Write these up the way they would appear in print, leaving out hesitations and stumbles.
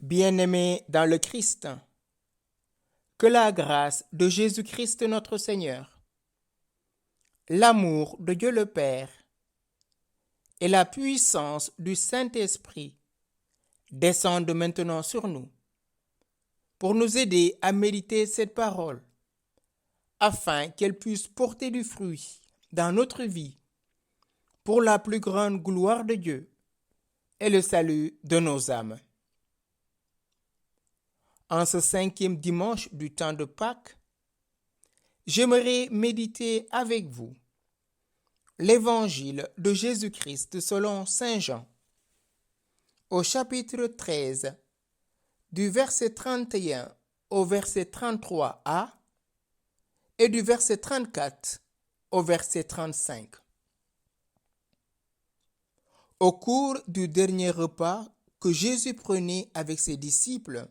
Bien-aimés dans le Christ, que la grâce de Jésus-Christ notre Seigneur, l'amour de Dieu le Père et la puissance du Saint-Esprit descendent maintenant sur nous pour nous aider à méditer cette parole afin qu'elle puisse porter du fruit dans notre vie pour la plus grande gloire de Dieu et le salut de nos âmes. En ce 5e dimanche du temps de Pâques, j'aimerais méditer avec vous l'Évangile de Jésus-Christ selon Saint Jean, au chapitre 13, du verset 31 au verset 33a et du verset 34 au verset 35. Au cours du dernier repas que Jésus prenait avec ses disciples,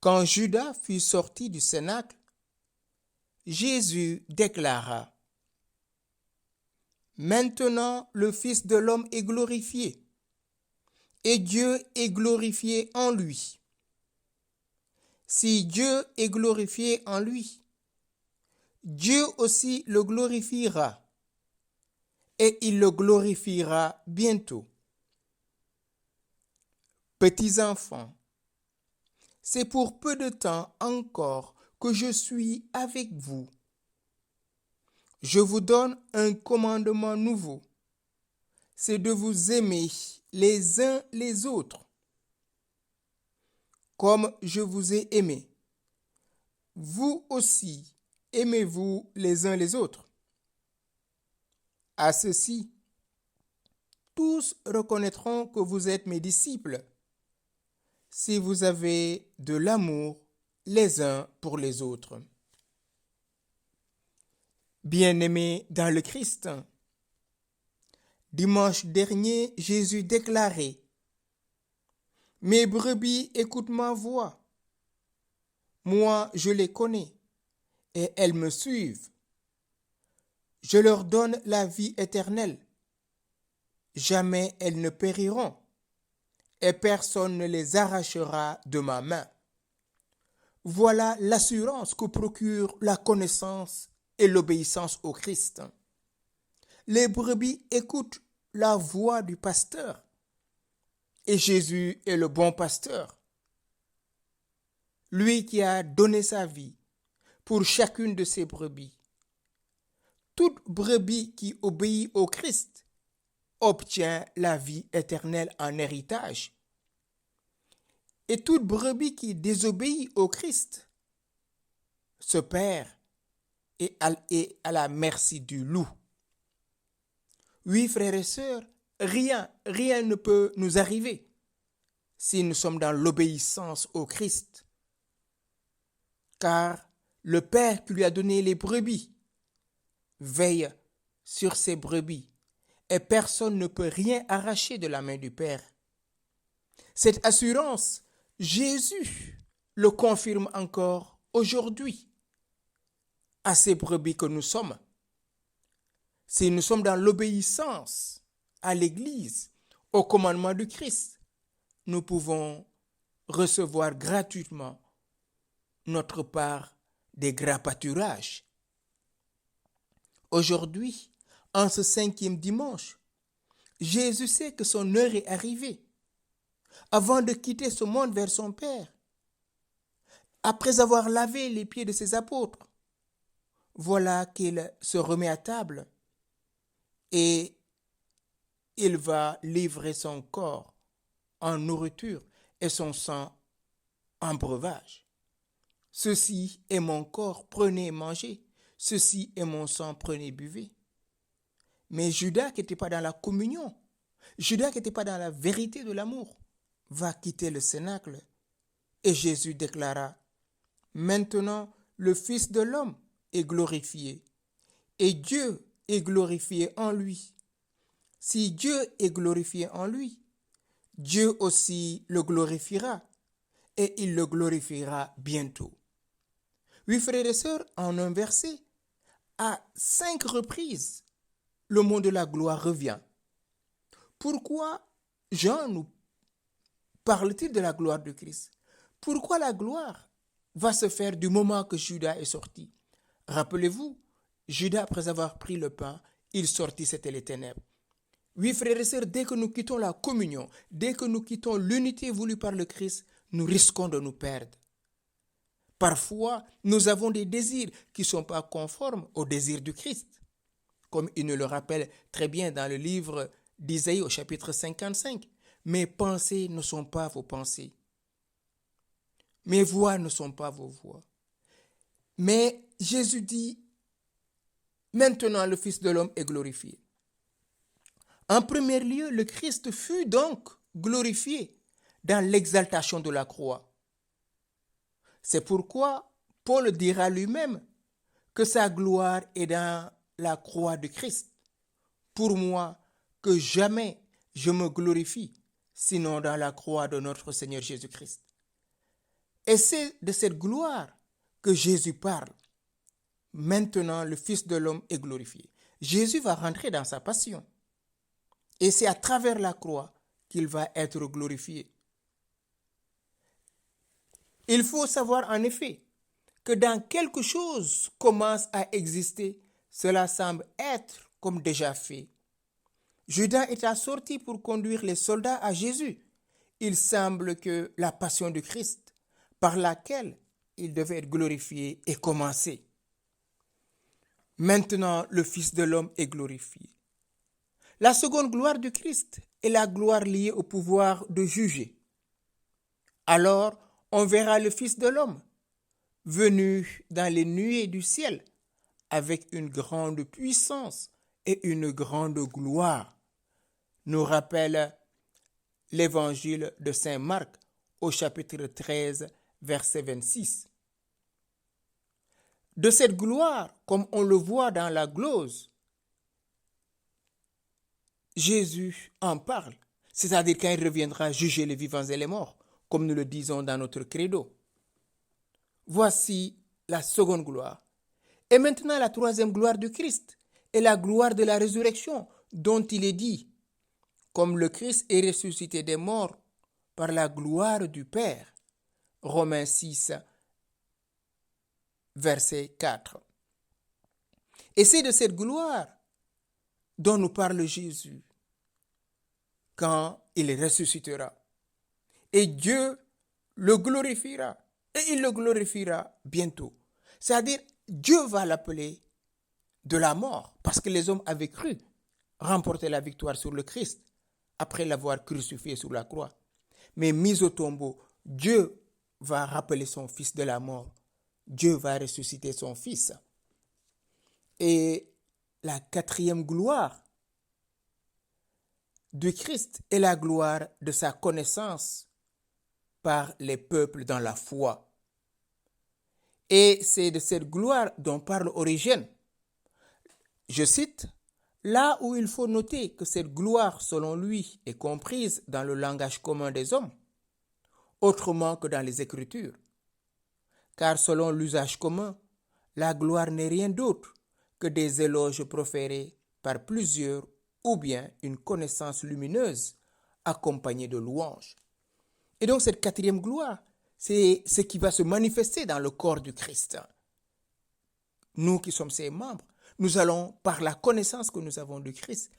quand Judas fut sorti du cénacle, Jésus déclara: « Maintenant le Fils de l'homme est glorifié, et Dieu est glorifié en lui. Si Dieu est glorifié en lui, Dieu aussi le glorifiera, et il le glorifiera bientôt. Petits enfants, c'est pour peu de temps encore que je suis avec vous. Je vous donne un commandement nouveau, c'est de vous aimer les uns les autres. Comme je vous ai aimé, vous aussi aimez-vous les uns les autres. À ceci, tous reconnaîtront que vous êtes mes disciples, si vous avez de l'amour les uns pour les autres. » Bien-aimés dans le Christ, dimanche dernier, Jésus déclarait: « Mes brebis écoutent ma voix. Moi, je les connais, et elles me suivent. Je leur donne la vie éternelle. Jamais elles ne périront, et personne ne les arrachera de ma main. » Voilà l'assurance que procure la connaissance et l'obéissance au Christ. Les brebis écoutent la voix du pasteur, et Jésus est le bon pasteur. Lui qui a donné sa vie pour chacune de ses brebis. Toute brebis qui obéit au Christ obtient la vie éternelle en héritage. Et toute brebis qui désobéit au Christ se perd et à la merci du loup. Oui, frères et sœurs, rien ne peut nous arriver si nous sommes dans l'obéissance au Christ. Car le Père qui lui a donné les brebis veille sur ses brebis et personne ne peut rien arracher de la main du Père. Cette assurance, Jésus le confirme encore aujourd'hui à ces brebis que nous sommes. Si nous sommes dans l'obéissance à l'Église, au commandement du Christ, nous pouvons recevoir gratuitement notre part des gras pâturages. Aujourd'hui, en ce 5e dimanche, Jésus sait que son heure est arrivée. Avant de quitter ce monde vers son Père, après avoir lavé les pieds de ses apôtres, voilà qu'il se remet à table et il va livrer son corps en nourriture et son sang en breuvage. Ceci est mon corps, prenez et mangez. Ceci est mon sang, prenez et buvez. Mais Judas, qui n'était pas dans la communion, Judas, qui n'était pas dans la vérité de l'amour, va quitter le cénacle. Et Jésus déclara: « Maintenant, le Fils de l'homme est glorifié, et Dieu est glorifié en lui. Si Dieu est glorifié en lui, Dieu aussi le glorifiera, et il le glorifiera bientôt. » Oui, frères et sœurs, en un verset, à 5 reprises, le mot de la gloire revient. Pourquoi Jean nous parle-t-il de la gloire de Christ? Pourquoi la gloire va se faire du moment que Judas est sorti? Rappelez-vous, Judas, après avoir pris le pain, il sortit, c'était les ténèbres. Oui, frères et sœurs, dès que nous quittons la communion, dès que nous quittons l'unité voulue par le Christ, nous risquons de nous perdre. Parfois, nous avons des désirs qui ne sont pas conformes aux désirs du Christ, comme il nous le rappelle très bien dans le livre d'Isaïe au chapitre 55. Mes pensées ne sont pas vos pensées. Mes voix ne sont pas vos voix. Mais Jésus dit, maintenant le Fils de l'homme est glorifié. En premier lieu, le Christ fut donc glorifié dans l'exaltation de la croix. C'est pourquoi Paul dira lui-même que sa gloire est dans la croix de Christ. Pour moi, que jamais je me glorifie, sinon dans la croix de notre Seigneur Jésus-Christ. Et c'est de cette gloire que Jésus parle. Maintenant, le Fils de l'homme est glorifié. Jésus va rentrer dans sa passion. Et c'est à travers la croix qu'il va être glorifié. Il faut savoir en effet que dans quelque chose commence à exister, cela semble être comme déjà fait. Judas est assorti pour conduire les soldats à Jésus. Il semble que la passion du Christ, par laquelle il devait être glorifié, est commencée. Maintenant, le Fils de l'homme est glorifié. La seconde gloire du Christ est la gloire liée au pouvoir de juger. Alors, on verra le Fils de l'homme venu dans les nuées du ciel avec une grande puissance et une grande gloire, nous rappelle l'évangile de Saint Marc au chapitre 13, verset 26. De cette gloire, comme on le voit dans la glose, Jésus en parle, c'est-à-dire quand il reviendra juger les vivants et les morts, comme nous le disons dans notre credo. Voici la seconde gloire. Et maintenant la troisième gloire du Christ est la gloire de la résurrection dont il est dit, comme le Christ est ressuscité des morts par la gloire du Père. Romains 6, verset 4. Et c'est de cette gloire dont nous parle Jésus quand il ressuscitera. Et Dieu le glorifiera. Et il le glorifiera bientôt. C'est-à-dire, Dieu va l'appeler de la mort, parce que les hommes avaient cru remporter la victoire sur le Christ après l'avoir crucifié sur la croix. Mais mis au tombeau, Dieu va rappeler son Fils de la mort. Dieu va ressusciter son Fils. Et la quatrième gloire du Christ est la gloire de sa connaissance par les peuples dans la foi. Et c'est de cette gloire dont parle Origène. Je cite, « Là où il faut noter que cette gloire, selon lui, est comprise dans le langage commun des hommes, autrement que dans les Écritures. Car selon l'usage commun, la gloire n'est rien d'autre que des éloges proférés par plusieurs ou bien une connaissance lumineuse accompagnée de louanges. » Et donc cette quatrième gloire, c'est ce qui va se manifester dans le corps du Christ. Nous qui sommes ses membres, nous allons, par la connaissance que nous avons du Christ,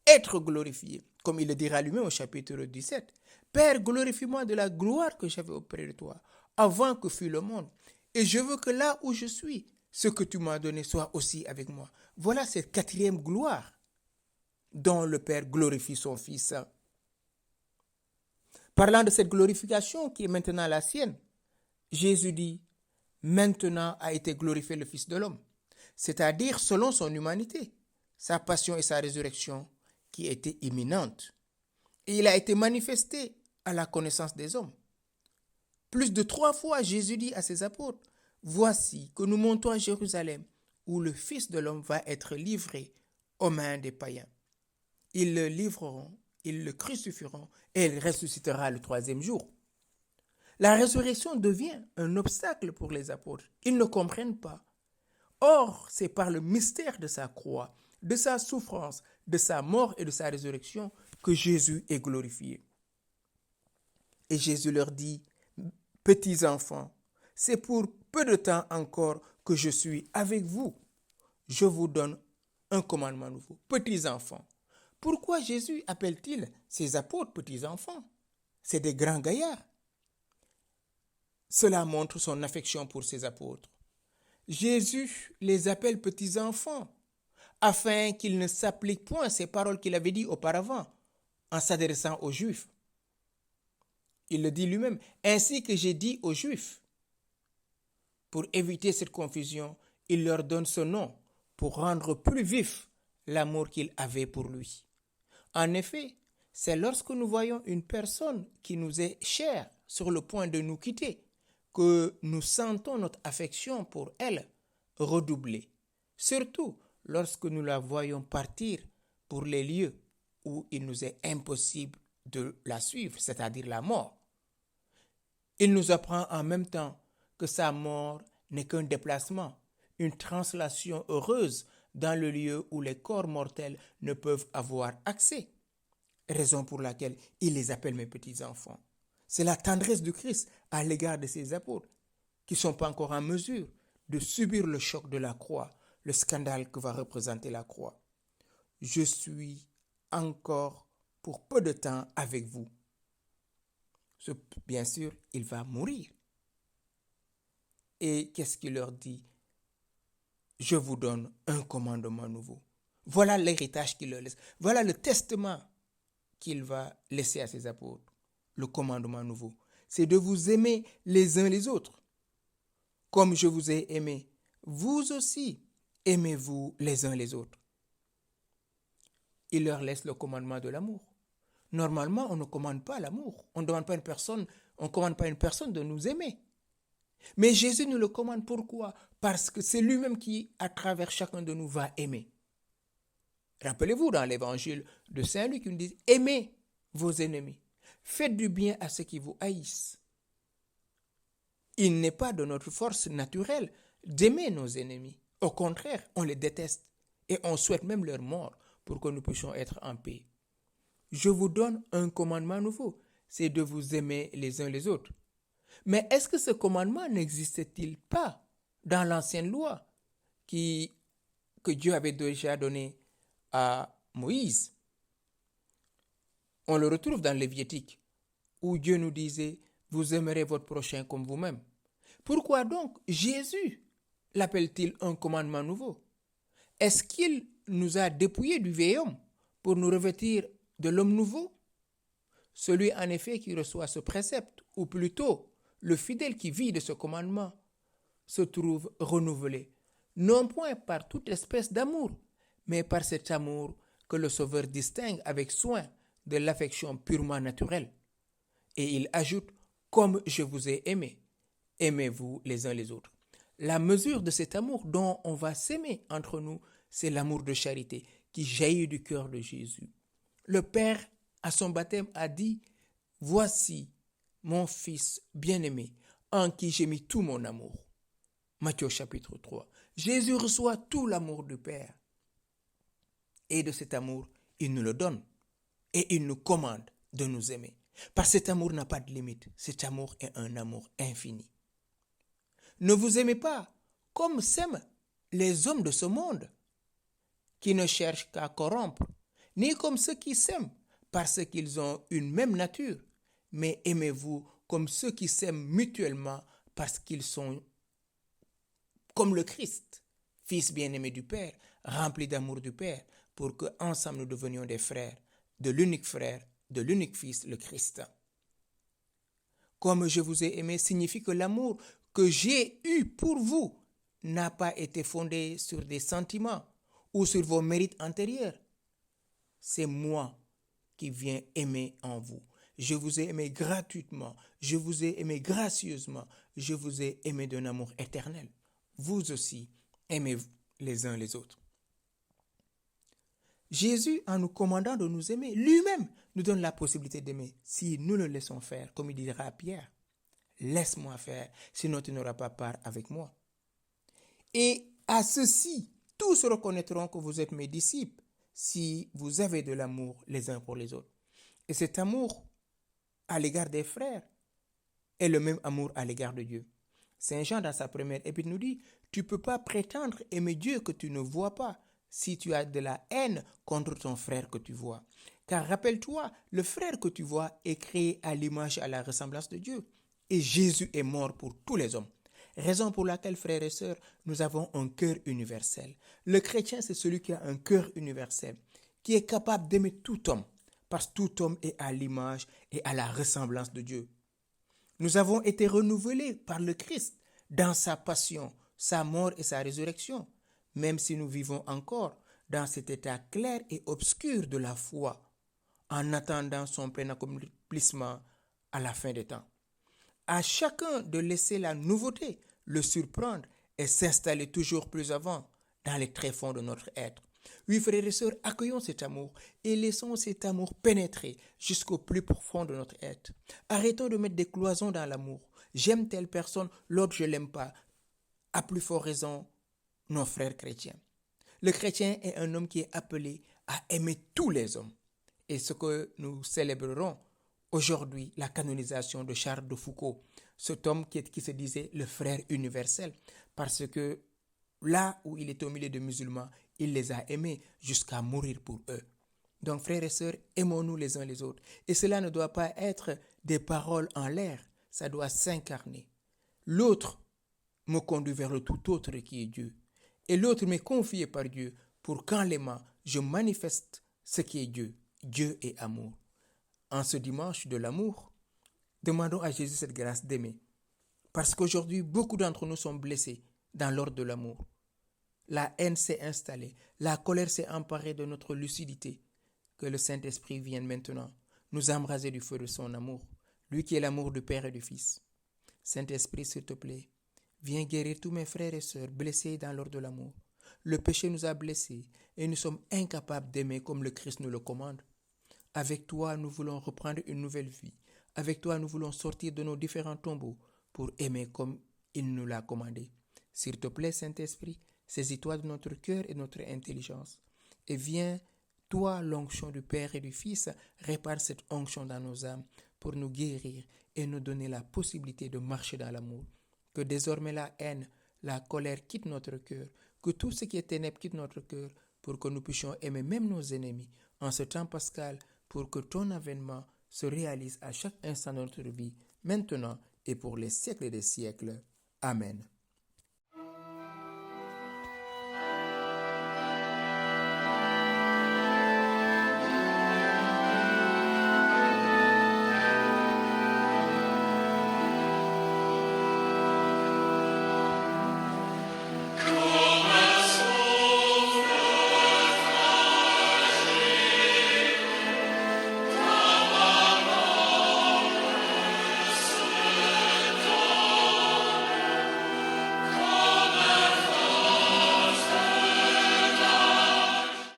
être glorifiés, comme il le dira lui-même au chapitre 17. « Père, glorifie-moi de la gloire que j'avais auprès de toi, avant que fût le monde. Et je veux que là où je suis, ce que tu m'as donné soit aussi avec moi. » Voilà cette quatrième gloire dont le Père glorifie son Fils. Parlant de cette glorification qui est maintenant la sienne, Jésus dit, maintenant a été glorifié le Fils de l'homme, c'est-à-dire selon son humanité, sa passion et sa résurrection qui étaient imminentes. Et il a été manifesté à la connaissance des hommes. Plus de 3 fois, Jésus dit à ses apôtres, voici que nous montons à Jérusalem, où le Fils de l'homme va être livré aux mains des païens. Ils le livreront, ils le crucifieront et il ressuscitera le 3e jour. La résurrection devient un obstacle pour les apôtres. Ils ne comprennent pas. Or, c'est par le mystère de sa croix, de sa souffrance, de sa mort et de sa résurrection que Jésus est glorifié. Et Jésus leur dit, petits enfants, c'est pour peu de temps encore que je suis avec vous. Je vous donne un commandement nouveau. Petits enfants. Pourquoi Jésus appelle-t-il ses apôtres petits enfants? C'est des grands gaillards. Cela montre son affection pour ses apôtres. Jésus les appelle petits enfants afin qu'ils ne s'appliquent point à ces paroles qu'il avait dites auparavant en s'adressant aux Juifs. Il le dit lui-même, ainsi que j'ai dit aux Juifs. Pour éviter cette confusion, il leur donne ce nom pour rendre plus vif l'amour qu'il avait pour lui. En effet, c'est lorsque nous voyons une personne qui nous est chère sur le point de nous quitter que nous sentons notre affection pour elle redoubler. Surtout lorsque nous la voyons partir pour les lieux où il nous est impossible de la suivre, c'est-à-dire la mort. Il nous apprend en même temps que sa mort n'est qu'un déplacement, une translation heureuse dans le lieu où les corps mortels ne peuvent avoir accès. Raison pour laquelle il les appelle mes petits-enfants. C'est la tendresse du Christ à l'égard de ses apôtres qui ne sont pas encore en mesure de subir le choc de la croix, le scandale que va représenter la croix. Je suis encore pour peu de temps avec vous. Bien sûr, il va mourir. Et qu'est-ce qu'il leur dit? Je vous donne un commandement nouveau. Voilà l'héritage qu'il leur laisse. Voilà le testament qu'il va laisser à ses apôtres. Le commandement nouveau, c'est de vous aimer les uns les autres. Comme je vous ai aimé, vous aussi, aimez-vous les uns les autres. Il leur laisse le commandement de l'amour. Normalement, on ne commande pas l'amour. On ne commande pas à une personne de nous aimer. Mais Jésus nous le commande. Pourquoi? Parce que c'est lui-même qui, à travers chacun de nous, va aimer. Rappelez-vous dans l'évangile de Saint Luc, il nous dit, aimez vos ennemis. Faites du bien à ceux qui vous haïssent. Il n'est pas de notre force naturelle d'aimer nos ennemis. Au contraire, on les déteste et on souhaite même leur mort pour que nous puissions être en paix. Je vous donne un commandement nouveau, c'est de vous aimer les uns les autres. Mais est-ce que ce commandement n'existait-il pas dans l'ancienne loi que Dieu avait déjà donnée à Moïse? On le retrouve dans Lévitique, où Dieu nous disait, vous aimerez votre prochain comme vous-même. Pourquoi donc Jésus l'appelle-t-il un commandement nouveau? Est-ce qu'il nous a dépouillés du vieil homme pour nous revêtir de l'homme nouveau? Celui en effet qui reçoit ce précepte, ou plutôt le fidèle qui vit de ce commandement, se trouve renouvelé, non point par toute espèce d'amour, mais par cet amour que le Sauveur distingue avec soin de l'affection purement naturelle. Et il ajoute, comme je vous ai aimé, aimez-vous les uns les autres. La mesure de cet amour dont on va s'aimer entre nous, c'est l'amour de charité qui jaillit du cœur de Jésus. Le Père, à son baptême, a dit, voici mon Fils bien-aimé, en qui j'ai mis tout mon amour. Matthieu chapitre 3. Jésus reçoit tout l'amour du Père. Et de cet amour, il nous le donne. Et il nous commande de nous aimer. Parce que cet amour n'a pas de limite. Cet amour est un amour infini. Ne vous aimez pas comme s'aiment les hommes de ce monde, qui ne cherchent qu'à corrompre, ni comme ceux qui s'aiment parce qu'ils ont une même nature, mais aimez-vous comme ceux qui s'aiment mutuellement parce qu'ils sont comme le Christ, Fils bien-aimé du Père, rempli d'amour du Père, pour qu'ensemble nous devenions des frères, de l'unique frère, de l'unique Fils, le Christ. Comme je vous ai aimé signifie que l'amour que j'ai eu pour vous n'a pas été fondé sur des sentiments ou sur vos mérites antérieurs. C'est moi qui viens aimer en vous. Je vous ai aimé gratuitement, je vous ai aimé gracieusement, je vous ai aimé d'un amour éternel. Vous aussi, aimez les uns les autres. Jésus, en nous commandant de nous aimer, lui-même nous donne la possibilité d'aimer si nous le laissons faire, comme il dira à Pierre. Laisse-moi faire, sinon tu n'auras pas part avec moi. Et à ceci, tous reconnaîtront que vous êtes mes disciples si vous avez de l'amour les uns pour les autres. Et cet amour à l'égard des frères et le même amour à l'égard de Dieu. Saint Jean, dans sa première épître, nous dit, tu ne peux pas prétendre aimer Dieu que tu ne vois pas si tu as de la haine contre ton frère que tu vois. Car rappelle-toi, le frère que tu vois est créé à l'image et à la ressemblance de Dieu. Et Jésus est mort pour tous les hommes. Raison pour laquelle, frères et sœurs, nous avons un cœur universel. Le chrétien, c'est celui qui a un cœur universel, qui est capable d'aimer tout homme, parce que tout homme est à l'image et à la ressemblance de Dieu. Nous avons été renouvelés par le Christ dans sa passion, sa mort et sa résurrection, même si nous vivons encore dans cet état clair et obscur de la foi, en attendant son plein accomplissement à la fin des temps. À chacun de laisser la nouveauté le surprendre et s'installer toujours plus avant dans les tréfonds de notre être. Oui, frères et sœurs, accueillons cet amour et laissons cet amour pénétrer jusqu'au plus profond de notre être. Arrêtons de mettre des cloisons dans l'amour. J'aime telle personne, l'autre je l'aime pas. À plus forte raison, nos frères chrétiens. Le chrétien est un homme qui est appelé à aimer tous les hommes. Et ce que nous célébrerons aujourd'hui, la canonisation de Charles de Foucault, cet homme qui se disait le frère universel, parce que là où il était au milieu de musulmans, il les a aimés jusqu'à mourir pour eux. Donc, frères et sœurs, aimons-nous les uns les autres. Et cela ne doit pas être des paroles en l'air, ça doit s'incarner. L'autre me conduit vers le tout autre qui est Dieu. Et l'autre m'est confié par Dieu pour qu'en l'aimant, je manifeste ce qui est Dieu. Dieu est amour. En ce dimanche de l'amour, demandons à Jésus cette grâce d'aimer. Parce qu'aujourd'hui, beaucoup d'entre nous sont blessés dans l'ordre de l'amour. La haine s'est installée, la colère s'est emparée de notre lucidité. Que le Saint-Esprit vienne maintenant nous embraser du feu de son amour, lui qui est l'amour du Père et du Fils. Saint-Esprit, s'il te plaît, viens guérir tous mes frères et sœurs blessés dans l'ordre de l'amour. Le péché nous a blessés et nous sommes incapables d'aimer comme le Christ nous le commande. Avec toi, nous voulons reprendre une nouvelle vie. Avec toi, nous voulons sortir de nos différents tombeaux pour aimer comme il nous l'a commandé. S'il te plaît, Saint-Esprit, saisis-toi de notre cœur et de notre intelligence. Et viens, toi, l'onction du Père et du Fils, répare cette onction dans nos âmes pour nous guérir et nous donner la possibilité de marcher dans l'amour. Que désormais la haine, la colère quitte notre cœur, que tout ce qui est ténèbres quitte notre cœur pour que nous puissions aimer même nos ennemis. En ce temps pascal, pour que ton avènement se réalise à chaque instant de notre vie, maintenant et pour les siècles des siècles. Amen.